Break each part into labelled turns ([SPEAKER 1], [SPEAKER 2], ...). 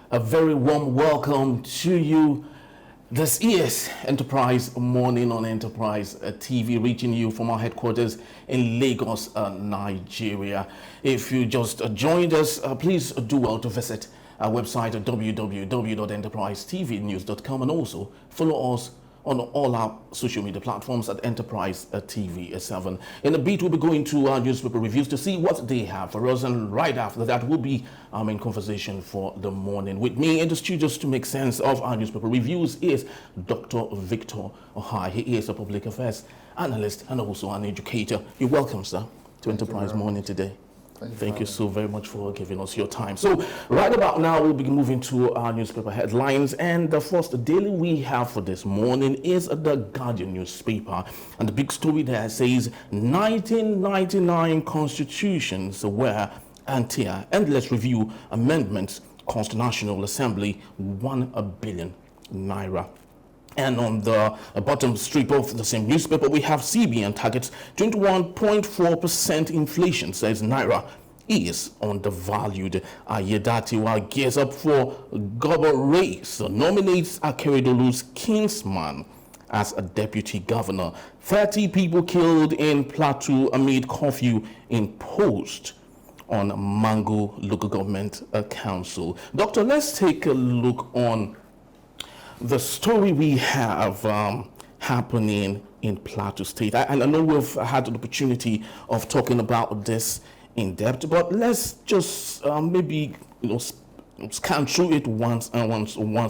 [SPEAKER 1] A very warm welcome to you. This is Enterprise Morning on Enterprise TV, reaching you from our headquarters in Lagos, Nigeria. If you just joined us, please do well to visit our website at www.enterprisetvnews.com and also follow us on all our social media platforms at Enterprise TV 7. In a bit, we'll be going to our newspaper reviews to see what they have for us, and right after that will be our main conversation for the morning. With me in the studios to make sense of our newspaper reviews is Dr. Victor Ohai. He is a public affairs analyst and also an educator. You're welcome, sir, to Enterprise Morning today. Thank you so very much for giving us your time. So right about now, we'll be moving to our newspaper headlines. And the first daily we have for this morning is the Guardian newspaper. And the big story there says 1999 constitutions were anti endless review amendments cost National Assembly 1 billion naira. And on the bottom strip of the same newspaper, we have CBN targets 21.4% inflation, says Naira is undervalued. Ayedatiwa gears up for governor race, nominates Akeredolu's kinsman as a deputy governor. 30 people killed in Plateau amid curfew imposed on Mango Local Government Council. Doctor, let's take a look on the story we have happening in Plateau State. I know we've had an opportunity of talking about this in depth, but let's just maybe scan through it once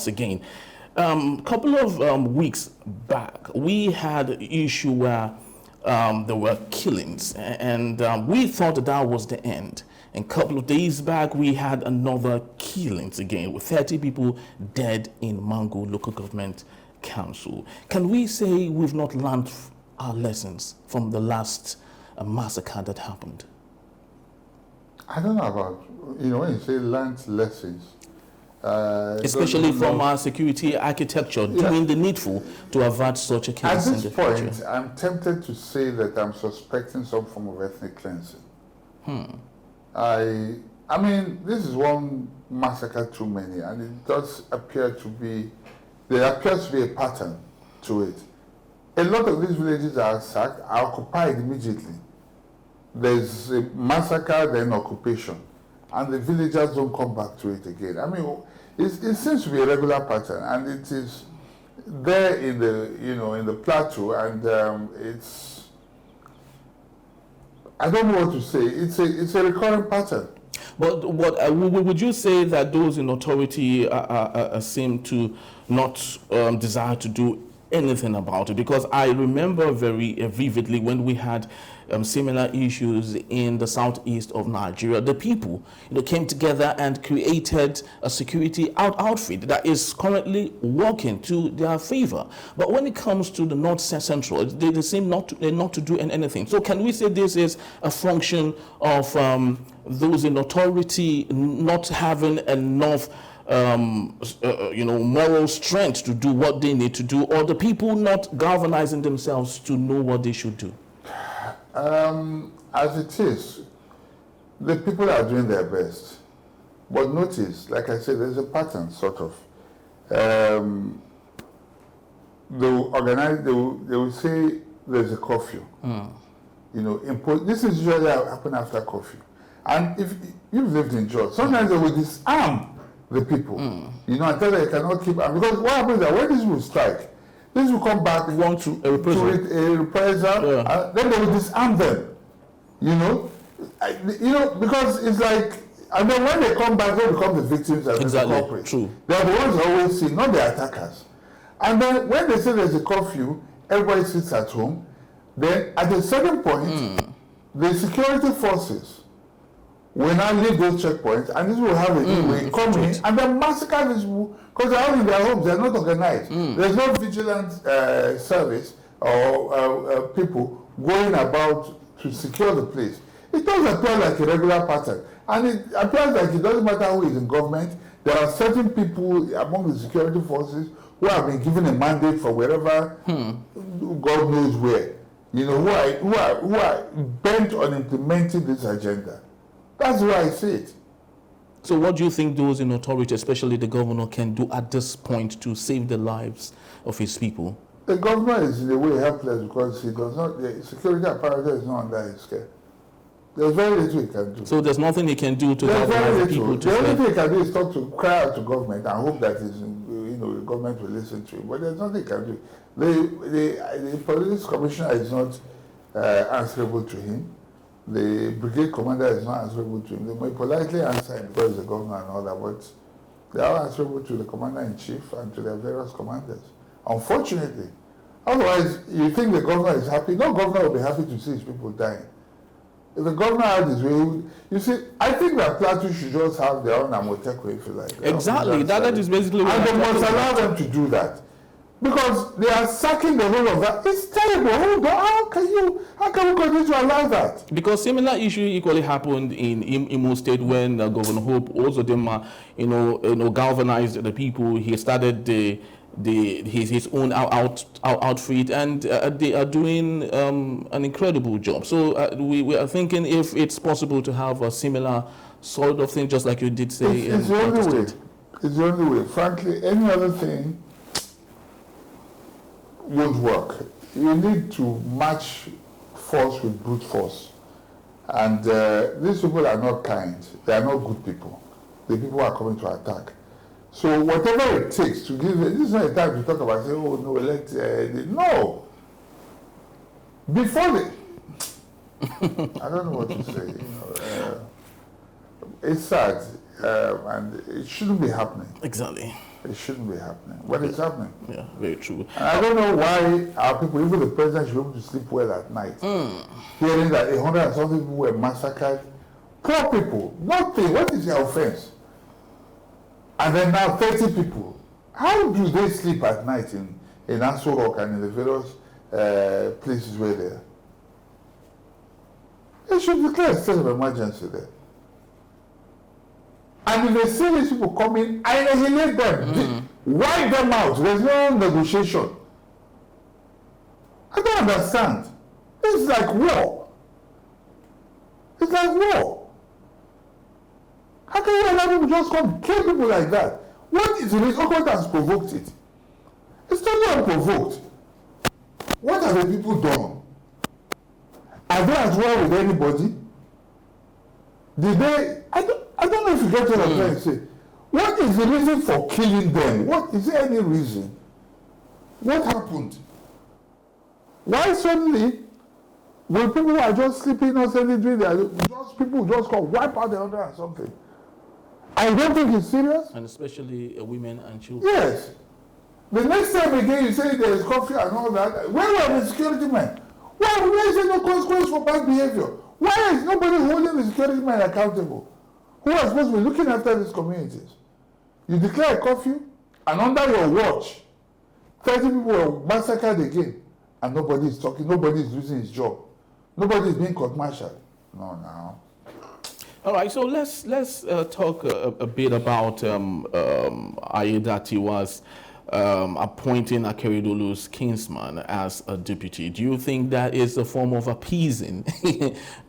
[SPEAKER 1] again. A couple of weeks back, we had an issue where there were killings, and we thought that was the end. And a couple of days back, we had another killings again, with 30 people dead in Mango Local Government Council. Can we say we've not learned our lessons from the last massacre that happened?
[SPEAKER 2] I don't know about, when you say learned lessons.
[SPEAKER 1] Especially from our security architecture, doing the needful to avert such a case in the future.
[SPEAKER 2] At this point, I'm tempted to say that I'm suspecting some form of ethnic cleansing. I mean, this is one massacre too many, and it does appear to be, there appears to be a pattern to it. A lot of these villages are sacked, are occupied immediately. There's a massacre, then occupation, and the villagers don't come back to it again. I mean, it seems to be a regular pattern, and it is there in the, in the plateau, and it's, I don't know what to say. It's a recurring pattern.
[SPEAKER 1] But would you say that those in authority seem to not desire to do anything about it? Because I remember very vividly when we had similar issues in the southeast of Nigeria. The people came together and created a security outfit that is currently working to their favor. But when it comes to the north central, they seem not to do anything. So can we say this is a function of those in authority not having enough moral strength to do what they need to do, or the people not galvanizing themselves to know what they should do?
[SPEAKER 2] As it is, the people are doing their best. But notice, like I said, there's a pattern, sort of. They will organize, they will say there's a curfew. This is usually happen after curfew. And if you've lived in Georgia, sometimes they will disarm the people, and tell them they cannot keep, because what happens is that when these will strike, these will come back, want to a reprisal, and then they will disarm them, because it's like, and then when they come back, they become the victims and the culprits. True. They're the ones who always see, not the attackers. And then when they say there's a curfew, everybody sits at home. Then at a certain point, the security forces will now leave those checkpoints, and this will have a way come in and then massacre these people because they're all in their homes, they're not organized. There's no vigilant service or people going about to secure the place. It does appear like a regular pattern, and it appears like it doesn't matter who is in government. There are certain people among the security forces who have been given a mandate for wherever, God knows where, who are bent on implementing this agenda. That's why I see it.
[SPEAKER 1] So what do you think those in authority, especially the governor, can do at this point to save the lives of his people?
[SPEAKER 2] The governor is in a way helpless because he does not, the security apparatus is not under his care. There's very little he can do.
[SPEAKER 1] So there's nothing he can do to help the people to
[SPEAKER 2] The only thing he can do is cry out to government and hope that the government will listen to him. But there's nothing he can do. The police commissioner is not answerable to him. The brigade commander is not answerable to him. They may politely answer him because he's the governor and all that, but they are answerable to the commander-in-chief and to their various commanders. Unfortunately. Otherwise, you think the governor is happy? No governor will be happy to see his people dying. If the governor had his way, you see, I think that Plateau should just have their own Amotekwe, if you like.
[SPEAKER 1] Exactly, that is basically what
[SPEAKER 2] and they must allow them to do that. Because they are sacking the whole of that. It's terrible. How can we continue to allow that?
[SPEAKER 1] Because similar issue equally happened in Imo State when Governor Hope also galvanized the people. He started his own outfit, and they are doing an incredible job. So we are thinking if it's possible to have a similar sort of thing, just like you did say.
[SPEAKER 2] It's the only way. It's the only way. Frankly, any other thing won't work. You need to match force with brute force. And these people are not kind. They are not good people. The people are coming to attack. So whatever it takes to give it, this is not a time to talk about, say, oh no, no. Before I don't know what to say. It's sad, and it shouldn't be happening.
[SPEAKER 1] Exactly.
[SPEAKER 2] It shouldn't be happening. But it's happening.
[SPEAKER 1] Yeah, very true.
[SPEAKER 2] And I don't know why our people, even the president, should be able to sleep well at night. Hearing that 100 and something people were massacred. Poor people, nothing. What is their offense? And then now 30 people. How do they sleep at night in Aso Rock and in the various places where they are? They should declare a state of emergency there. And if they see these people coming, annihilate them, wipe them out. There's no negotiation. I don't understand. It's like war. It's like war. How can you allow people just come kill people like that? What is the reason? What has provoked it? It's totally unprovoked. What have the people done? Are they at war with anybody? Did they? I don't know if you get what I'm trying to say. What is the reason for killing them? What is there any reason? What happened? Why suddenly, when people are just sleeping innocently doing their, just people just come wipe out the other or something? I don't think it's serious.
[SPEAKER 1] And especially women and children.
[SPEAKER 2] Yes. The next time again you say there is curfew and all that, where are the security men? Why is there no consequence for bad behavior? Why is nobody holding the security men accountable? Who are supposed to be looking after these communities? You declare a curfew, and under your watch, 30 people were massacred again, and nobody is talking, nobody is losing his job. Nobody is being court-martialed. No.
[SPEAKER 1] All right, so let's talk a bit about Aiyedatiwa's appointing Akeredolu's kinsman as a deputy. Do you think that is a form of appeasing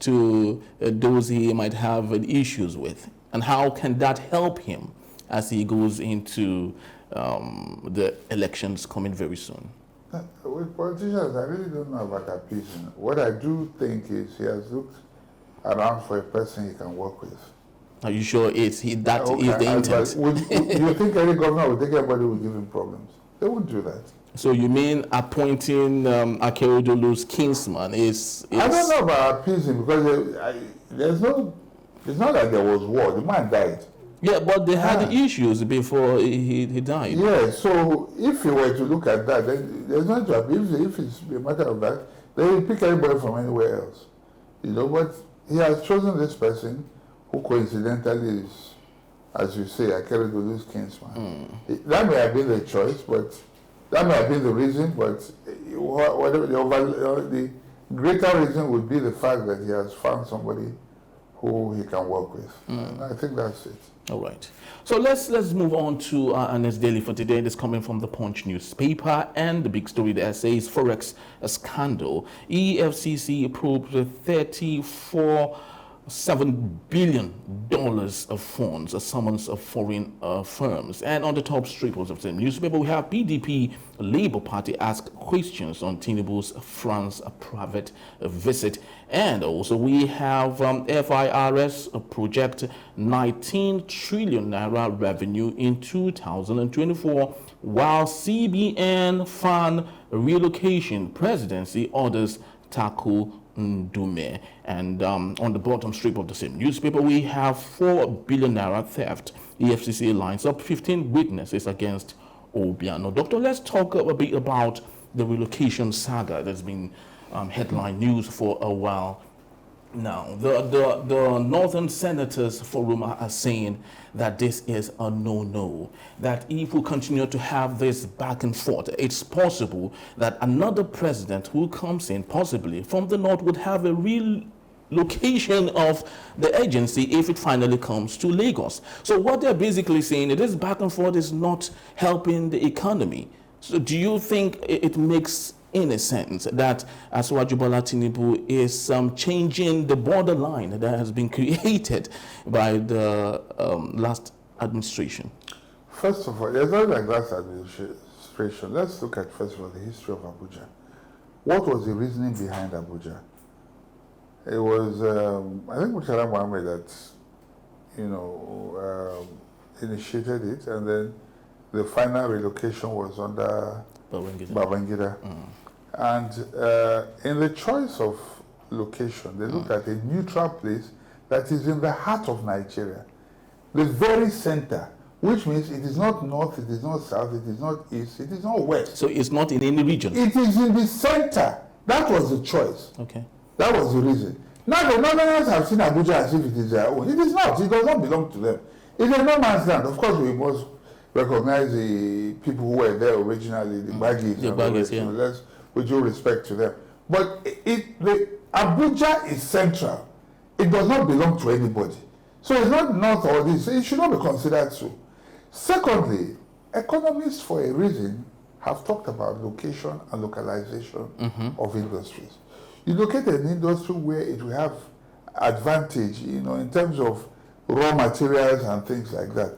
[SPEAKER 1] to those he might have issues with? And how can that help him as he goes into the elections coming very soon?
[SPEAKER 2] With politicians, I really don't know about appeasing. What I do think is he has looked around for a person he can work with.
[SPEAKER 1] Are you sure that is the intent?
[SPEAKER 2] You think any governor would think everybody would give him problems? They wouldn't do that.
[SPEAKER 1] So you mean appointing Akeredolu's kinsman is...
[SPEAKER 2] I don't know about appeasing because it's not like there was war. The man died.
[SPEAKER 1] Yeah, but they had issues before he died.
[SPEAKER 2] Yeah, so if you were to look at that, then there's nothing to appease. If it's a matter of that, they will pick anybody from anywhere else. But he has chosen this person who coincidentally is, as you say, Akeredolu's kinsman. That may have been the choice, but that may have been the reason, but whatever the greater reason would be the fact that he has found somebody who he can work with. And I think that's it.
[SPEAKER 1] All right. So let's move on to our next daily for today. This coming from the Punch newspaper, and the big story there says Forex scandal. Efcc probed 34 $7 billion of funds, a summons of foreign firms. And on the top strip of the same newspaper, we have PDP Labour Party ask questions on Tinubu's France private visit. And also we have FIRS project 19 trillion naira revenue in 2024, while CBN fund relocation presidency orders tackle Ndume. And on the bottom strip of the same newspaper, we have 4 billion naira theft. Efcc lines up 15 witnesses against Obiano. Doctor, let's talk a bit about the relocation saga that's been headline news for a while now. The Northern Senators Forum are saying that this is a no-no, that if we continue to have this back and forth, it's possible that another president who comes in, possibly from the north, would have a real location of the agency if it finally comes to Lagos. So what they're basically saying, this back and forth is not helping the economy. So do you think it makes any sense that Asiwaju Bola Tinubu is changing the borderline that has been created by the last administration?
[SPEAKER 2] First of all, it's not like last administration. Let's look at, first of all, the history of Abuja. What was the reasoning behind Abuja? It was, I think, Murtala Mohammed that, initiated it, and then the final relocation was under Babangida. And in the choice of location, they looked at a neutral place that is in the heart of Nigeria, the very center, which means it is not north, it is not south, it is not east, it is not west.
[SPEAKER 1] So it's not in any region? It
[SPEAKER 2] is in the center. That was the choice.
[SPEAKER 1] Okay.
[SPEAKER 2] That was the reason. Now the Northerners have seen Abuja as if it is their own. It is not. It does not belong to them. It's a no man's land. Of course, we must recognize the people who were there originally, the Baggies.
[SPEAKER 1] The Baggies, yeah.
[SPEAKER 2] Let's, with due respect to them. But Abuja is central. It does not belong to anybody. So it's not north or this. It should not be considered so. Secondly, economists for a reason have talked about location and localization of industries. You locate an industry where it will have advantage, in terms of raw materials and things like that.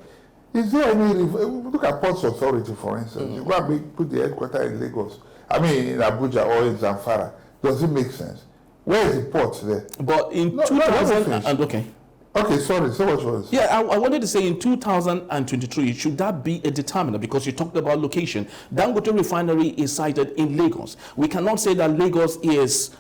[SPEAKER 2] Is there any, look at Ports Authority, for instance. You go and put the headquarters in Lagos, in Abuja or in Zamfara. Does it make sense? Where is the port there?
[SPEAKER 1] But in 2000,
[SPEAKER 2] Okay, sorry, so what was?
[SPEAKER 1] Yeah, I wanted to say in 2023, should that be a determinant? Because you talked about location. Dangote Refinery is sited in Lagos. We cannot say that Lagos is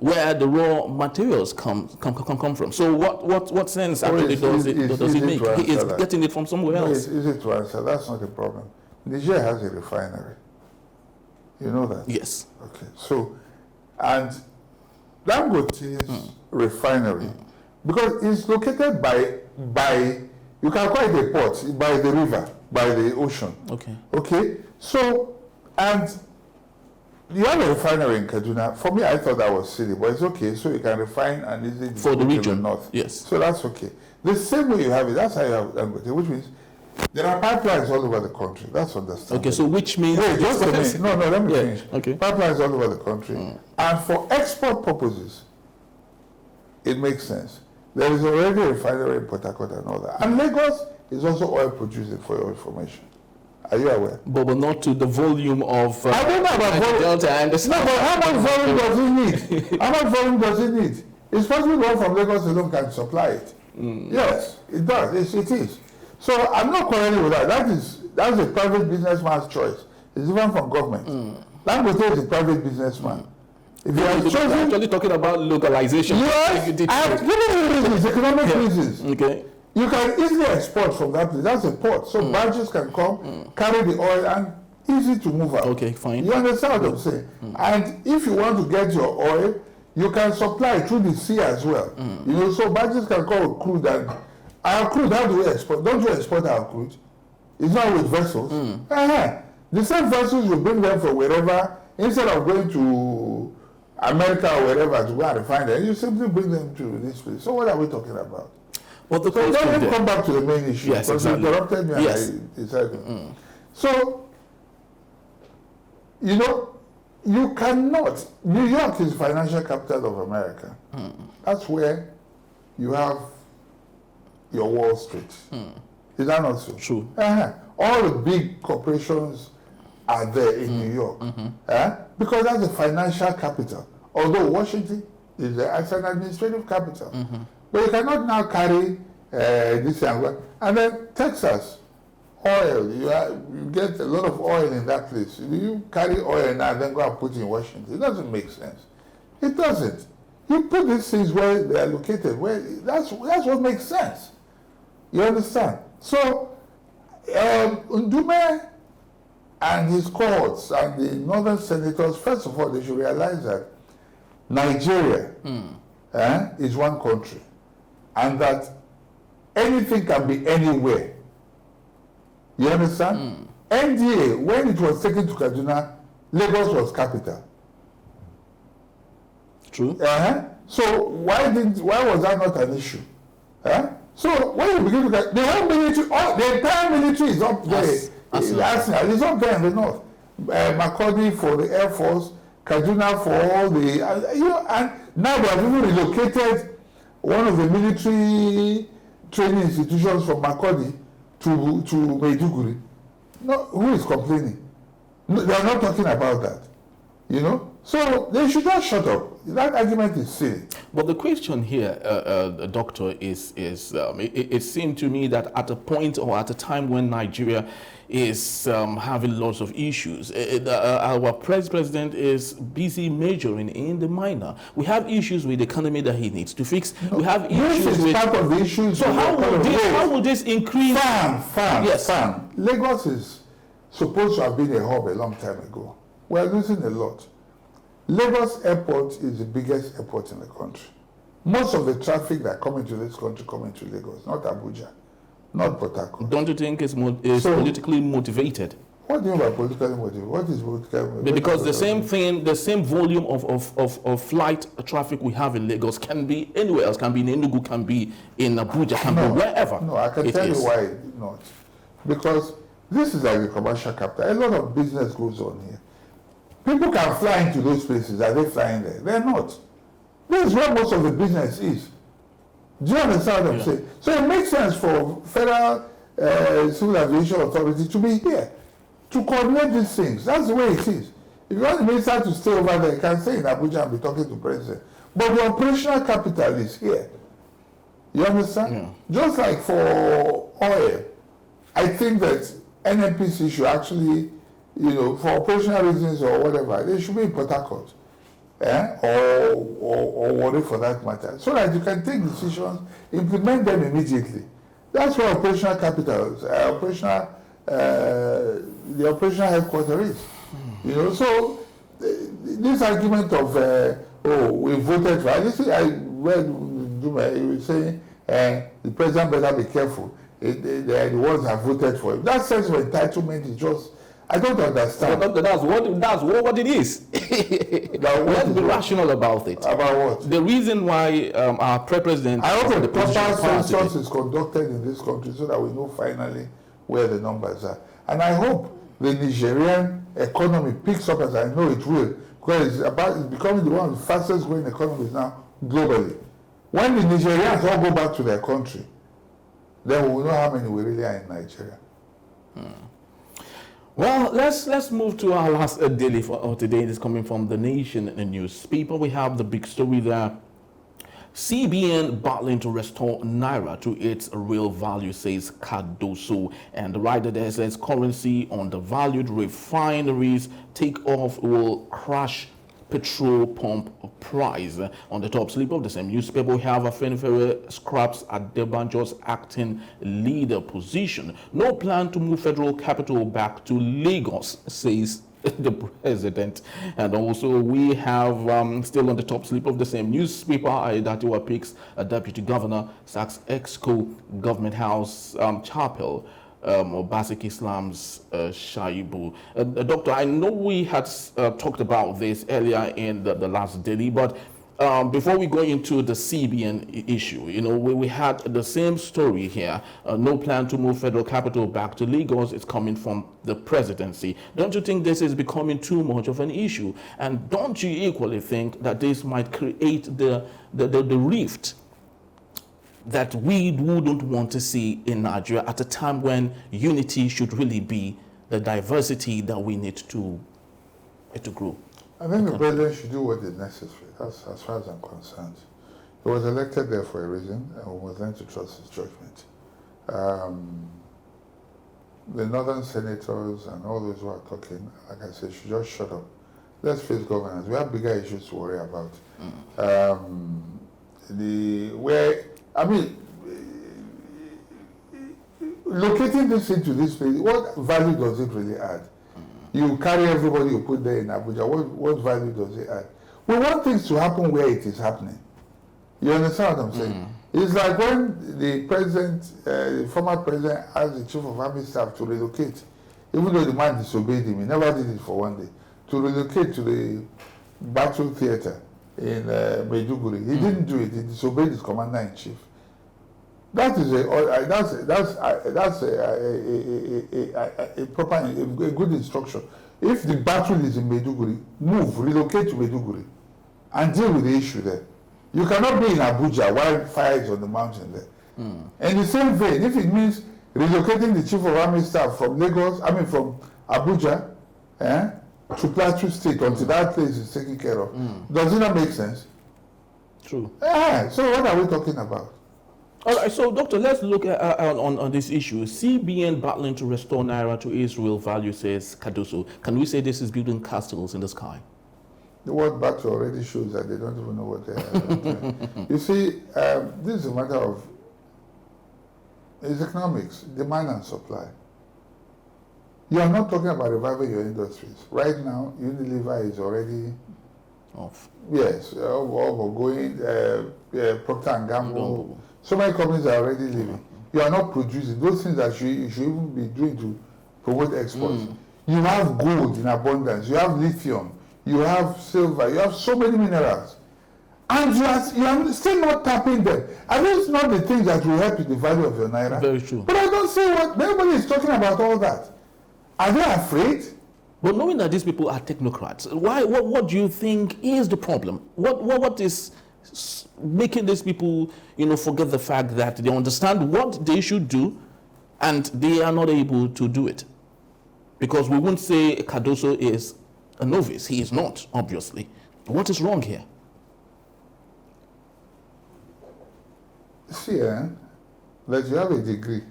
[SPEAKER 1] where the raw materials come from. So what sense actually does it make? He is getting it from somewhere else.
[SPEAKER 2] It's easy to answer. That's not a problem. Niger has a refinery. You know that?
[SPEAKER 1] Yes.
[SPEAKER 2] Okay. So, and Dangote's refinery, because it's located by you can call it a port, by the river, by the ocean.
[SPEAKER 1] Okay.
[SPEAKER 2] Okay. So, and you have a refinery in Kaduna. For me, I thought that was silly, but it's okay. So you can refine and easily
[SPEAKER 1] for the region
[SPEAKER 2] north.
[SPEAKER 1] Yes.
[SPEAKER 2] So that's okay. The same way you have it, that's how you have Dangote, which means there are pipelines all over the country. That's understandable.
[SPEAKER 1] Okay, so which means...
[SPEAKER 2] Wait, just a minute. No, let me finish.
[SPEAKER 1] Okay.
[SPEAKER 2] Pipelines all over the country. And for export purposes, it makes sense. There is already a refinery in Port Harcourt and all that. And Lagos is also oil producing, for your information. Are you aware?
[SPEAKER 1] But not to the volume of...
[SPEAKER 2] I don't know about volume.
[SPEAKER 1] Delta and the...
[SPEAKER 2] No, but how much volume does it need? How much volume does it need? It's possible one from Lagos alone can supply it. Yes, it does. It is. So I'm not quarreling with that. That's a private businessman's choice. It's different from government. Dangote is a private businessman. If you are
[SPEAKER 1] actually talking about localization.
[SPEAKER 2] Yes, I have given you reasons, economic reasons.
[SPEAKER 1] Okay.
[SPEAKER 2] You can easily export from that place. That's a port. So barges can come, carry the oil, and easy to move out.
[SPEAKER 1] Okay, fine.
[SPEAKER 2] You understand what I'm saying? And if you want to get your oil, you can supply through the sea as well. So barges can come with crude. And our crude, how do we export? Don't you export our crude? It's not with vessels. The same vessels will bring them from wherever, instead of going to America or wherever to go and refine them, you simply bring them to this place. So what are we talking about?
[SPEAKER 1] Well, the
[SPEAKER 2] so let me come back to the main issue.
[SPEAKER 1] Yes,
[SPEAKER 2] because
[SPEAKER 1] exactly.
[SPEAKER 2] you interrupted me and I decided. So, you cannot. New York is financial capital of America. That's where you have your Wall Street. Is that not so?
[SPEAKER 1] True.
[SPEAKER 2] All the big corporations are there in New York. Because that's the financial capital. Although Washington is an administrative capital. But you cannot now carry this and then Texas, oil, you get a lot of oil in that place. You carry oil now and then go and put it in Washington. It doesn't make sense. It doesn't. You put these things where they are located, where that's what makes sense. You understand? So, Ndume and his cohorts and the northern senators, first of all, they should realize that Nigeria is one country, and that anything can be anywhere. You understand? NDA, when it was taken to Kaduna, Lagos was capital.
[SPEAKER 1] True.
[SPEAKER 2] So why was that not an issue? So when you begin to get the whole military, the entire military is up there. It's up there in the north. Makurdi for the Air Force, Kaduna for all the and now they have even relocated one of the military training institutions from Makurdi to Maiduguri. No, who is complaining? No, they are not talking about that. You know? So they should just shut up. That argument is silly.
[SPEAKER 1] But the question here, Doctor, is it seemed to me that at a point or at a time when Nigeria is having lots of issues, our president is busy majoring in the minor. We have issues with the economy that he needs to fix. No, we have issues with
[SPEAKER 2] part of the issues.
[SPEAKER 1] So how will this increase?
[SPEAKER 2] Yes. Lagos is supposed to have been a hub a long time ago. We are losing a lot. Lagos Airport is the biggest airport in the country. Most of the traffic that come into this country come into Lagos, not Abuja, not Port Harcourt.
[SPEAKER 1] Don't you think it's politically motivated?
[SPEAKER 2] What do you mean by politically motivated? What is politically motivated?
[SPEAKER 1] Because the same thing, the same volume of flight traffic we have in Lagos can be anywhere else, can be in Enugu, can be in Abuja, can be wherever.
[SPEAKER 2] No, I can tell you why not. Because this is like a commercial capital. A lot of business goes on here. People can fly into those places. Are they flying there? They're not. This is where most of the business is. Do you understand what I'm saying? So it makes sense for Federal Civil Aviation Authority to be here, to coordinate these things. That's the way it is. If you want the minister to stay over there, you can stay in Abuja and be talking to the president. But the operational capital is here. You understand? Yeah. Just like for oil, I think that NNPC should actually, for operational reasons or whatever, they should be in Port Harcourt, or Warri for that matter, so that you can take decisions, implement them immediately. That's what operational capital is, the operational headquarters is. So this argument of, we voted for, I read he was saying, the president better be careful. The ones that voted for him. That sense of entitlement is just, I don't understand.
[SPEAKER 1] Well, that's what it is. Let's be rational about it.
[SPEAKER 2] About what?
[SPEAKER 1] The reason why our president...
[SPEAKER 2] I hope the proper census is conducted in this country so that we know finally where the numbers are. And I hope the Nigerian economy picks up, as I know it will, because it's becoming the one of the fastest growing economies now globally. When the Nigerians all go back to their country, then we will know how many we really are in Nigeria.
[SPEAKER 1] Well, let's move to our last daily for today. It is coming from The Nation newspaper. We have the big story there. CBN battling to restore Naira to its real value, says Cardoso. And the writer there says currency undervalued, refineries take off will crash petrol pump price. On the top slip of the same newspaper, we have Afenifere scraps at Debanjo's acting leader position. No plan to move federal capital back to Lagos, says the president. And also we have still on the top slip of the same newspaper, Aiyedatiwa picks a deputy governor, sacks Exco government house chapel. Basic Islam's Shaibu. Doctor, I know we had talked about this earlier in the last daily, but before we go into the CBN issue, we had the same story here. No plan to move federal capital back to Lagos. It's coming from the presidency. Don't you think this is becoming too much of an issue? And don't you equally think that this might create the rift that we wouldn't want to see in Nigeria at a time when unity should really be the diversity that we need to grow?
[SPEAKER 2] I think the president should do what is necessary. That's as far as I'm concerned. He was elected there for a reason, and we must learn to trust his judgment. The northern senators and all those who are talking, like I said, should just shut up. Let's face governance. We have bigger issues to worry about. Locating this into this place, what value does it really add? You carry everybody you put there in Abuja, what value does it add? We want things to happen where it is happening. You understand what I'm saying? It's like when the president, the former president, asked the chief of army staff to relocate, even though the man disobeyed him, he never did it for one day, to relocate to the battle theater in Maiduguri. He didn't do it. He disobeyed his commander-in-chief. That is a proper, a good instruction. If the battle is in Maiduguri, move, relocate to Maiduguri, and deal with the issue there. You cannot be in Abuja while fire is on the mountain there. In the same vein, if it means relocating the chief of army staff from from Abuja, to Plateau State until that place is taken care of, does it not make sense?
[SPEAKER 1] True.
[SPEAKER 2] So what are we talking about?
[SPEAKER 1] All right, so Doctor, let's look at, on this issue. CBN battling to restore Naira to its real value, says Cardoso. Can we say this is building castles in the sky?
[SPEAKER 2] The word battle already shows that they don't even know what they are doing. You see, this is a matter of it's economics, demand and supply. You are not talking about reviving your industries. Right now, Unilever is already
[SPEAKER 1] off.
[SPEAKER 2] Yes, going, Procter & Gamble. So many companies are already leaving. You are not producing those things that you should even be doing to promote exports. You have gold in abundance. You have lithium. You have silver. You have so many minerals. And you are still not tapping them. Are those not the things that will help you the value of your Naira?
[SPEAKER 1] Very true.
[SPEAKER 2] But I don't see what nobody is talking about all that. Are they afraid?
[SPEAKER 1] But knowing that these people are technocrats, what do you think is the problem? What is making these people, forget the fact that they understand what they should do and they are not able to do it? Because we wouldn't say Cardoso is a novice. He is not, obviously. What is wrong here?
[SPEAKER 2] See, that you have a degree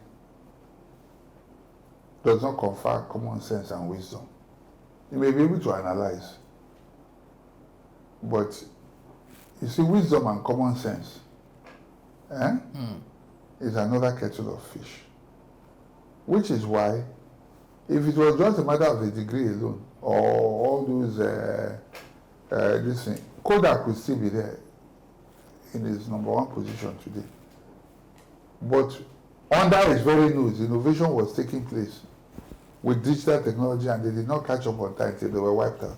[SPEAKER 2] does not confer common sense and wisdom. You may be able to analyze, but you see, wisdom and common sense is another kettle of fish. Which is why, if it was just a matter of a degree alone, or all those, this thing, Kodak would still be there in his #1 position today. But under his very nose, innovation was taking place with digital technology, and they did not catch up on time until they were wiped out.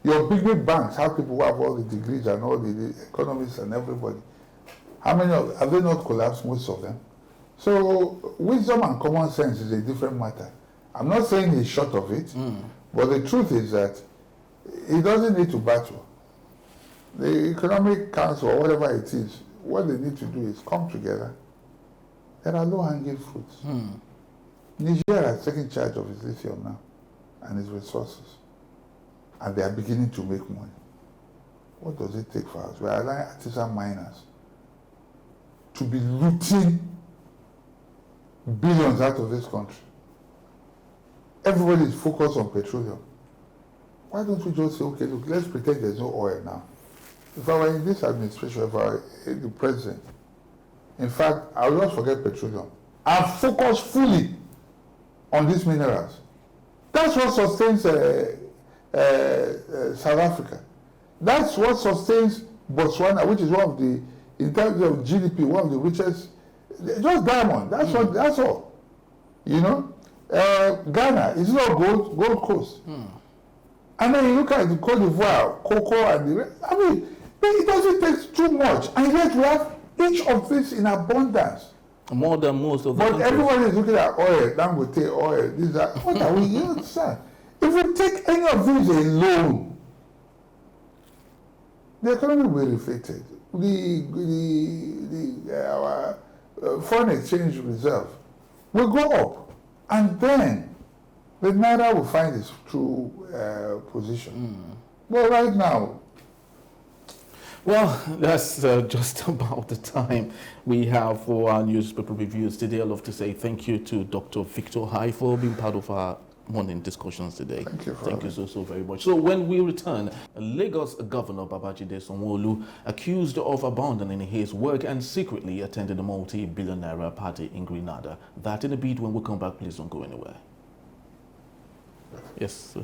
[SPEAKER 2] Your big banks have people who have all the degrees and all the economists and everybody. How many have they not collapsed? Most of them. So wisdom and common sense is a different matter. I'm not saying he's short of it, but the truth is that he doesn't need to battle. The Economic Council or whatever it is, what they need to do is come together. There are low-hanging fruits. Nigeria has taken charge of its lithium now and its resources, and they are beginning to make money. What does it take for us? We are allowing artisan miners to be looting billions out of this country. Everybody is focused on petroleum. Why don't we just say, okay, look, let's pretend there's no oil now. If I were in this administration, if I were the president, in fact, I would just forget petroleum and focus fully on these minerals. That's what sustains South Africa. That's what sustains Botswana, which is one of the, in terms of GDP, one of the richest, just diamond. That's all. Ghana is not Gold Coast. And then you look at the Cote d'Ivoire, cocoa, and the rest. It doesn't take too much, and yet we have each of this in abundance.
[SPEAKER 1] More than most of the
[SPEAKER 2] But
[SPEAKER 1] countries.
[SPEAKER 2] everybody is looking at oil, Dangote oil, these are, what are we, you understand? If we take any of these alone, the economy will be reflated. Our foreign exchange reserve will go up, and then the naira will find its true position. But right now,
[SPEAKER 1] well, that's just about the time we have for our newspaper reviews today. I'd love to say thank you to Dr. Victor Hai for being part of our morning discussions today.
[SPEAKER 2] Thank you
[SPEAKER 1] so very much. So when we return, Lagos Governor Babajide Sanwo-Olu accused of abandoning his work and secretly attended a multi-billion naira party in Grenada. That in a bit. When we come back, please don't go anywhere. Yes.